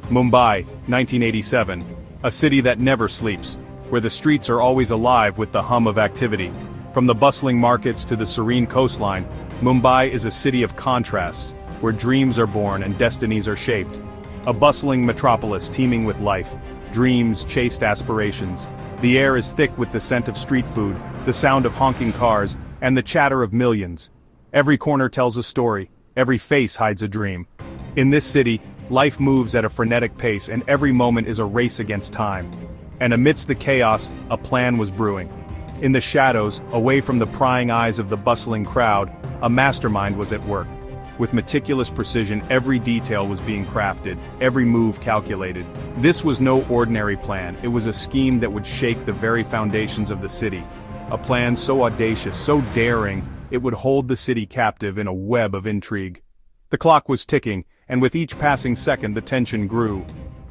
Mumbai, 1987. A city that never sleeps, where the streets are always alive with the hum of activity. From the bustling markets to the serene coastline, Mumbai is a city of contrasts, where dreams are born and destinies are shaped. A bustling metropolis teeming with life, dreams, chaste aspirations. The air is thick with the scent of street food, the sound of honking cars, and the chatter of millions. Every corner tells a story, every face hides a dream. In this city, life moves at a frenetic pace and every moment is a race against time. And amidst the chaos, a plan was brewing. In the shadows, away from the prying eyes of the bustling crowd, a mastermind was at work. With meticulous precision, every detail was being crafted, every move calculated. This was no ordinary plan, it was a scheme that would shake the very foundations of the city. A plan so audacious, so daring, it would hold the city captive in a web of intrigue. The clock was ticking, and with each passing second the tension grew.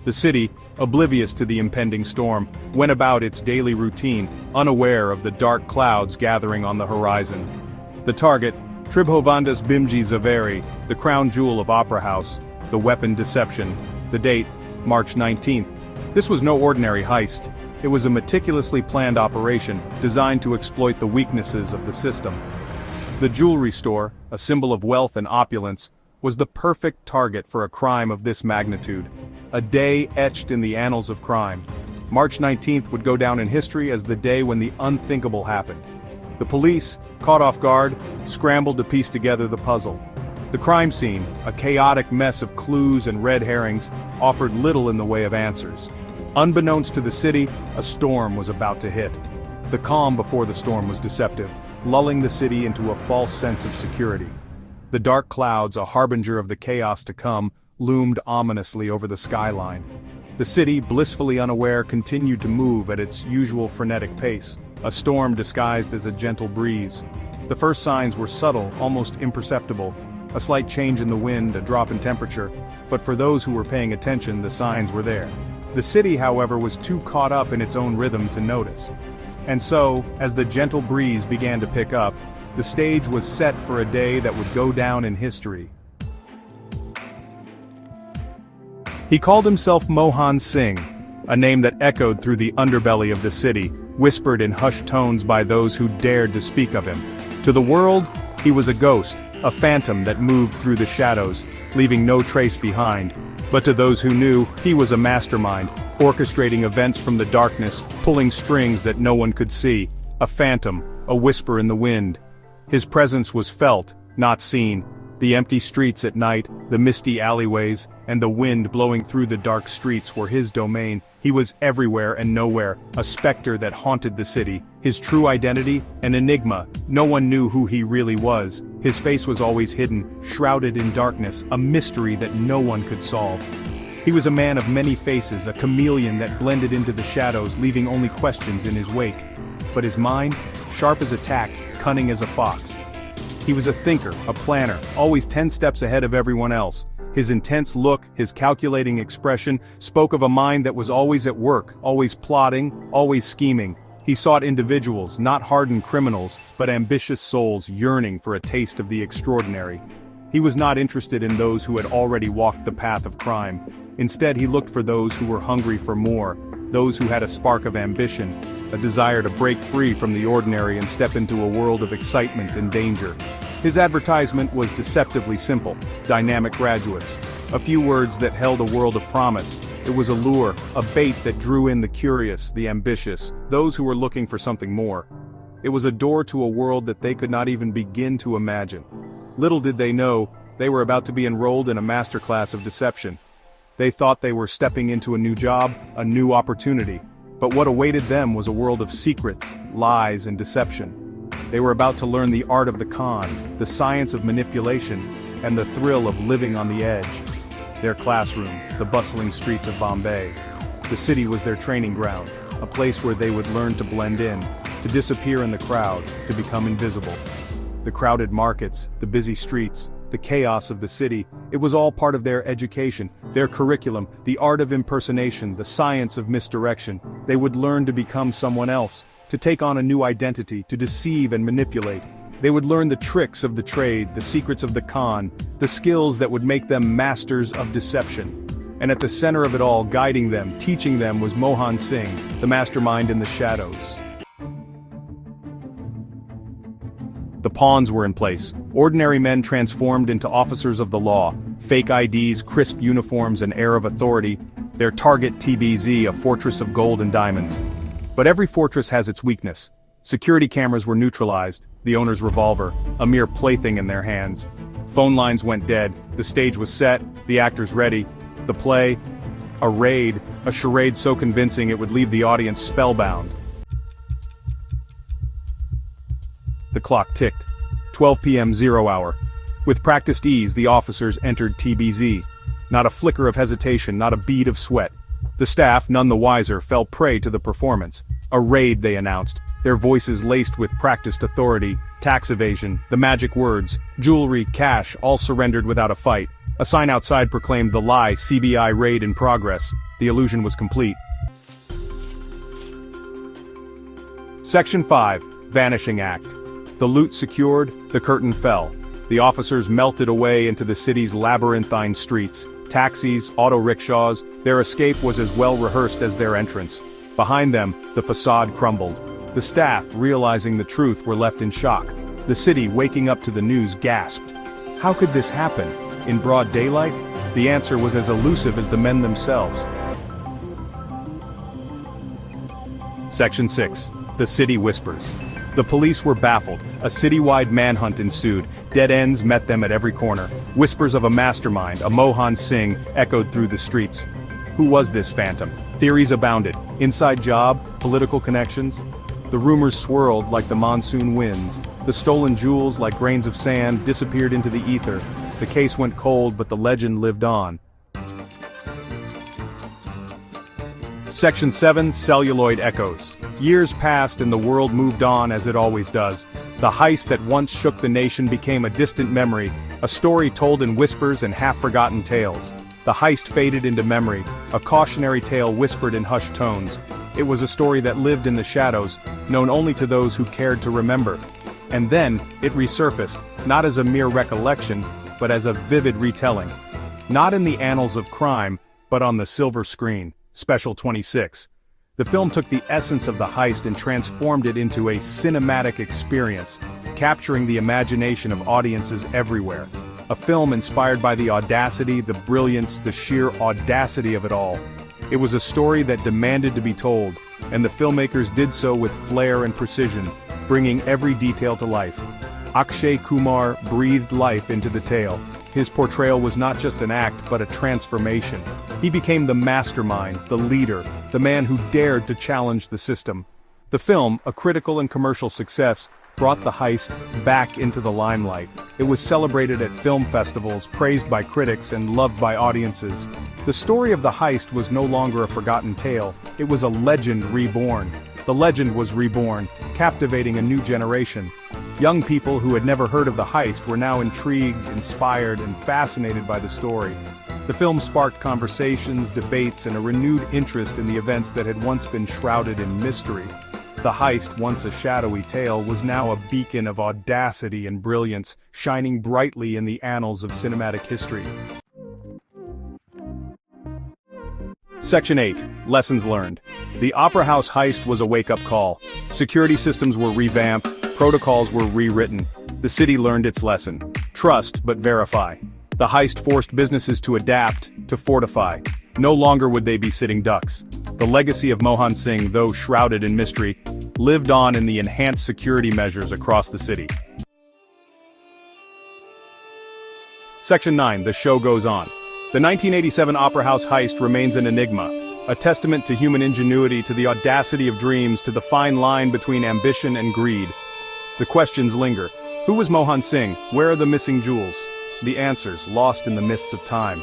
The city, oblivious to the impending storm, went about its daily routine, unaware of the dark clouds gathering on the horizon. The target, Tribhovandas Bimji Zaveri, the crown jewel of Opera House, the weapon deception. The date, March 19th. This was no ordinary heist. It was a meticulously planned operation, designed to exploit the weaknesses of the system. The jewelry store, a symbol of wealth and opulence, was the perfect target for a crime of this magnitude. A day etched in the annals of crime. March 19th would go down in history as the day when the unthinkable happened. The police, caught off guard, scrambled to piece together the puzzle. The crime scene, a chaotic mess of clues and red herrings, offered little in the way of answers. Unbeknownst to the city, a storm was about to hit. The calm before the storm was deceptive, lulling the city into a false sense of security. The dark clouds, a harbinger of the chaos to come, loomed ominously over the skyline. The city, blissfully unaware, continued to move at its usual frenetic pace, a storm disguised as a gentle breeze. The first signs were subtle, almost imperceptible. A slight change in the wind, a drop in temperature, but for those who were paying attention, the signs were there. The city, however, was too caught up in its own rhythm to notice. And so, as the gentle breeze began to pick up, the stage was set for a day that would go down in history. He called himself Mohan Singh, a name that echoed through the underbelly of the city, whispered in hushed tones by those who dared to speak of him. To the world, he was a ghost, a phantom that moved through the shadows, leaving no trace behind. But to those who knew, he was a mastermind, orchestrating events from the darkness, pulling strings that no one could see. A phantom, a whisper in the wind. His presence was felt, not seen. The empty streets at night, the misty alleyways, and the wind blowing through the dark streets were his domain. He was everywhere and nowhere, a specter that haunted the city. His true identity, an enigma. No one knew who he really was. His face was always hidden, shrouded in darkness, a mystery that no one could solve. He was a man of many faces, a chameleon that blended into the shadows, leaving only questions in his wake. But his mind, sharp as a tack, cunning as a fox. He was a thinker, a planner, always 10 steps ahead of everyone else. His intense look, his calculating expression, spoke of a mind that was always at work, always plotting, always scheming. He sought individuals, not hardened criminals, but ambitious souls yearning for a taste of the extraordinary. He was not interested in those who had already walked the path of crime. Instead, he looked for those who were hungry for more, those who had a spark of ambition, a desire to break free from the ordinary and step into a world of excitement and danger. His advertisement was deceptively simple: dynamic graduates. A few words that held a world of promise. It was a lure, a bait that drew in the curious, the ambitious, those who were looking for something more. It was a door to a world that they could not even begin to imagine. Little did they know, they were about to be enrolled in a masterclass of deception. They thought they were stepping into a new job, a new opportunity. But what awaited them was a world of secrets, lies, and deception. They were about to learn the art of the con, the science of manipulation, and the thrill of living on the edge. Their classroom, the bustling streets of Bombay. The city was their training ground, a place where they would learn to blend in, to disappear in the crowd, to become invisible. The crowded markets, the busy streets, the chaos of the city, it was all part of their education, their curriculum, the art of impersonation, the science of misdirection. They would learn to become someone else, to take on a new identity, to deceive and manipulate. They would learn the tricks of the trade, the secrets of the con, the skills that would make them masters of deception. And at the center of it all, guiding them, teaching them, was Mohan Singh, the mastermind in the shadows. The pawns were in place, ordinary men transformed into officers of the law, fake IDs, crisp uniforms, and air of authority, their target TBZ, a fortress of gold and diamonds. But every fortress has its weakness. Security cameras were neutralized, the owner's revolver, a mere plaything in their hands. Phone lines went dead, the stage was set, the actors ready. The play, a raid, a charade so convincing it would leave the audience spellbound. The clock ticked. 12 p.m. 0 hour. With practiced ease, the officers entered TBZ. Not a flicker of hesitation, not a bead of sweat. The staff, none the wiser, fell prey to the performance. A raid, they announced, their voices laced with practiced authority, tax evasion, the magic words, jewelry, cash, all surrendered without a fight. A sign outside proclaimed the lie, CBI raid in progress. The illusion was complete. Section 5, Vanishing Act. The loot secured, the curtain fell. The officers melted away into the city's labyrinthine streets. Taxis, auto rickshaws, their escape was as well rehearsed as their entrance. Behind them, the facade crumbled. The staff, realizing the truth, were left in shock. The city, waking up to the news, gasped. How could this happen? In broad daylight? The answer was as elusive as the men themselves. Section 6. The City Whispers. The police were baffled. A citywide manhunt ensued. Dead ends met them at every corner. Whispers of a mastermind, a Mohan Singh, echoed through the streets. Who was this phantom? Theories abounded. Inside job, political connections. The rumors swirled like the monsoon winds. The stolen jewels, like grains of sand, disappeared into the ether. The case went cold, but the legend lived on. Section 7, Celluloid Echoes. Years passed and the world moved on as it always does. The heist that once shook the nation became a distant memory, a story told in whispers and half-forgotten tales. The heist faded into memory, a cautionary tale whispered in hushed tones. It was a story that lived in the shadows, known only to those who cared to remember. And then, it resurfaced, not as a mere recollection, but as a vivid retelling. Not in the annals of crime, but on the silver screen. Special 26. The film took the essence of the heist and transformed it into a cinematic experience, capturing the imagination of audiences everywhere. A film inspired by the audacity, the brilliance, the sheer audacity of it all. It was a story that demanded to be told, and the filmmakers did so with flair and precision, bringing every detail to life. Akshay Kumar breathed life into the tale. His portrayal was not just an act, but a transformation. He became the mastermind, the leader, the man who dared to challenge the system. The film, a critical and commercial success, brought the heist back into the limelight. It was celebrated at film festivals, praised by critics, and loved by audiences. The story of the heist was no longer a forgotten tale, it was a legend reborn. The legend was reborn, captivating a new generation. Young people who had never heard of the heist were now intrigued, inspired, and fascinated by the story. The film sparked conversations, debates, and a renewed interest in the events that had once been shrouded in mystery. The heist, once a shadowy tale, was now a beacon of audacity and brilliance, shining brightly in the annals of cinematic history. Section 8. Lessons learned. The Opera House heist was a wake-up call. Security systems were revamped, protocols were rewritten. The city learned its lesson. Trust, but verify. The heist forced businesses to adapt, to fortify. No longer would they be sitting ducks. The legacy of Mohan Singh, though shrouded in mystery, lived on in the enhanced security measures across the city. Section 9. The show goes on. The 1987 Opera House heist remains an enigma, a testament to human ingenuity, to the audacity of dreams, to the fine line between ambition and greed. The questions linger. Who was Mohan Singh? Where are the missing jewels? The answers, lost in the mists of time.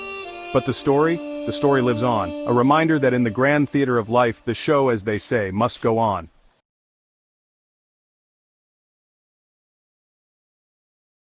But the story lives on, a reminder that in the grand theater of life, the show, as they say, must go on.